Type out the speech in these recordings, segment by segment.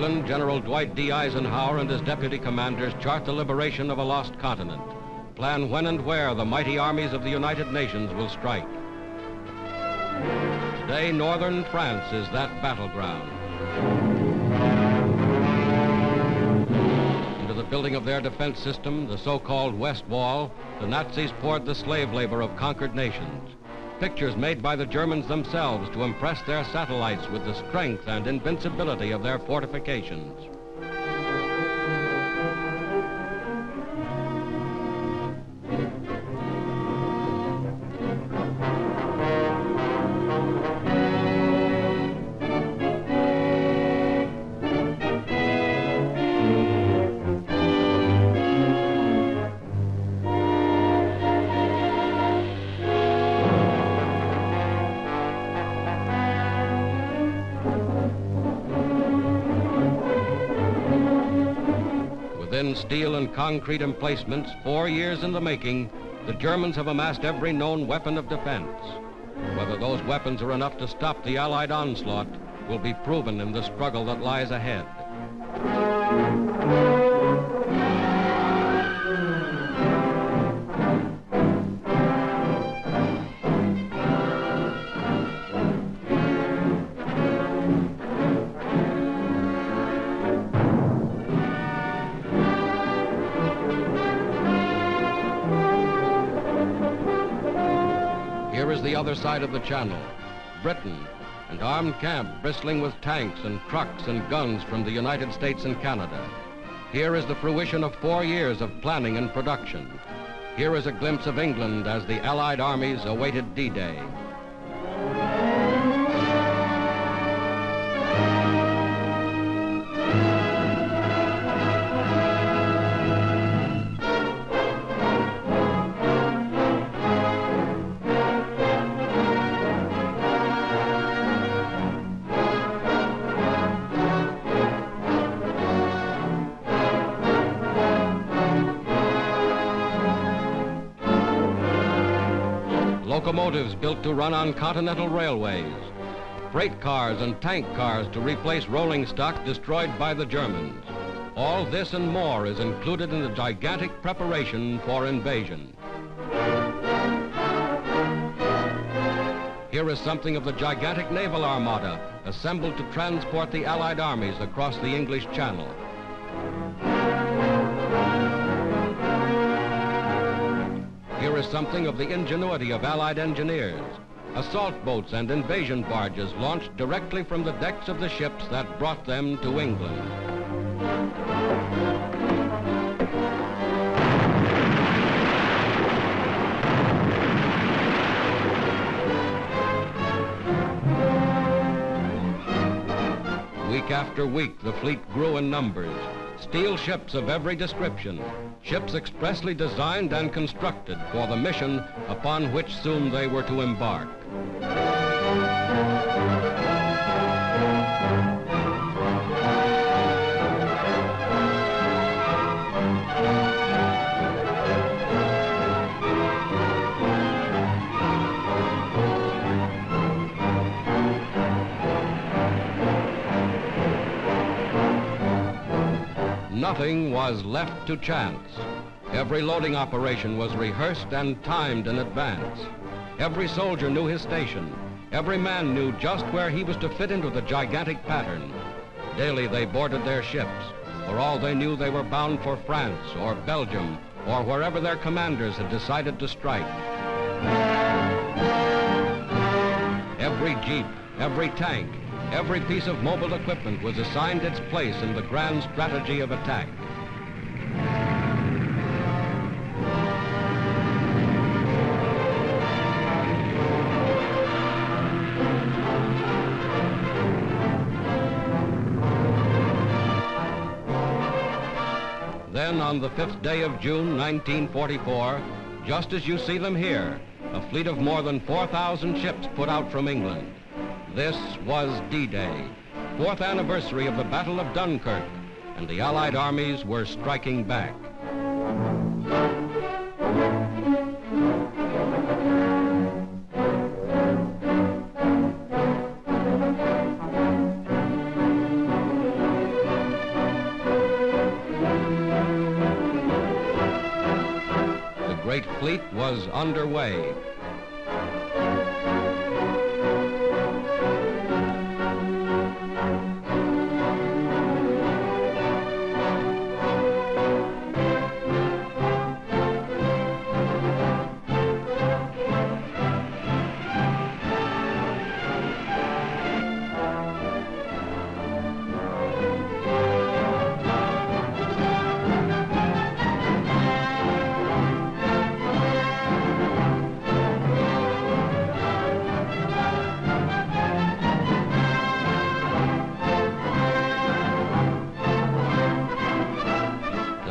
England, General Dwight D. Eisenhower and his deputy commanders chart the liberation of a lost continent, plan when and where the mighty armies of the United Nations will strike. Today, northern France is that battleground. Into the building of their defense system, the so-called West Wall, the Nazis poured the slave labor of conquered nations. Pictures made by the Germans themselves to impress their satellites with the strength and invincibility of their fortifications. Within steel and concrete emplacements, 4 years in the making, the Germans have amassed every known weapon of defense. Whether those weapons are enough to stop the Allied onslaught will be proven in the struggle that lies ahead. Here is the other side of the channel, Britain, an armed camp bristling with tanks and trucks and guns from the United States and Canada. Here is the fruition of 4 years of planning and production. Here is a glimpse of England as the Allied armies awaited D-Day. Locomotives built to run on continental railways, freight cars and tank cars to replace rolling stock destroyed by the Germans. All this and more is included in the gigantic preparation for invasion. Here is something of the gigantic naval armada assembled to transport the Allied armies across the English Channel. Here is something of the ingenuity of Allied engineers. Assault boats and invasion barges launched directly from the decks of the ships that brought them to England. Week after week, the fleet grew in numbers. Steel ships of every description, ships expressly designed and constructed for the mission upon which soon they were to embark. Nothing was left to chance. Every loading operation was rehearsed and timed in advance. Every soldier knew his station. Every man knew just where he was to fit into the gigantic pattern. Daily they boarded their ships. For all they knew, they were bound for France or Belgium or wherever their commanders had decided to strike. Every jeep, every tank, every piece of mobile equipment was assigned its place in the grand strategy of attack. Then on the 5th day of June, 1944, just as you see them here, a fleet of more than 4,000 ships put out from England. This was D-Day, 4th anniversary of the Battle of Dunkirk, and the Allied armies were striking back. was underway.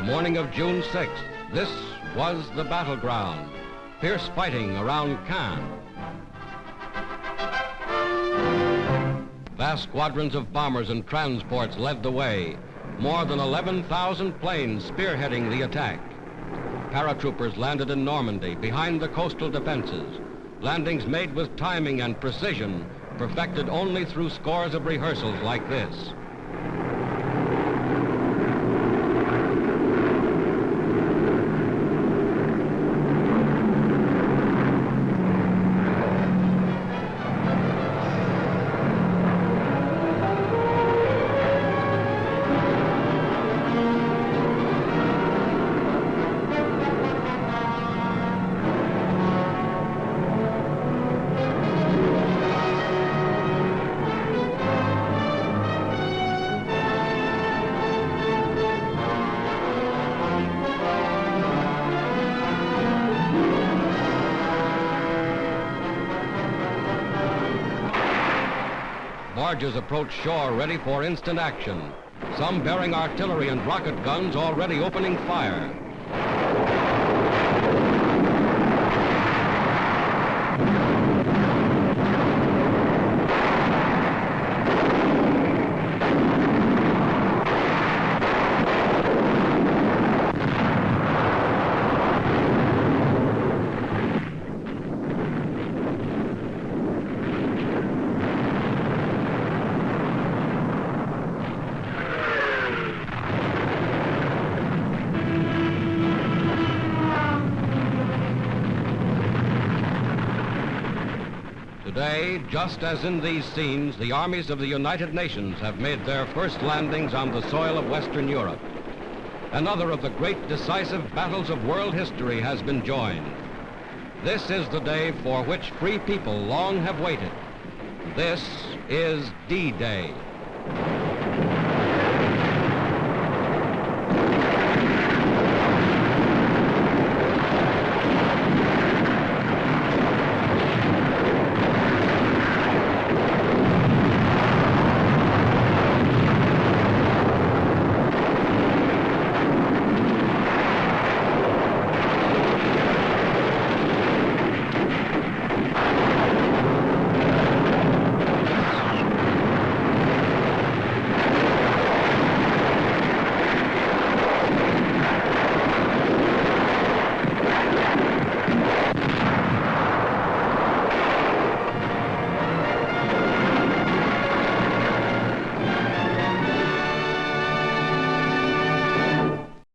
Morning of June 6th, this was the battleground. Fierce fighting around Caen. Vast squadrons of bombers and transports led the way. More than 11,000 planes spearheading the attack. Paratroopers landed in Normandy behind the coastal defenses. Landings made with timing and precision, perfected only through scores of rehearsals like this. Barges approach shore ready for instant action. Some bearing artillery and rocket guns already opening fire. Today, just as in these scenes, the armies of the United Nations have made their first landings on the soil of Western Europe. Another of the great decisive battles of world history has been joined. This is the day for which free people long have waited. This is D-Day.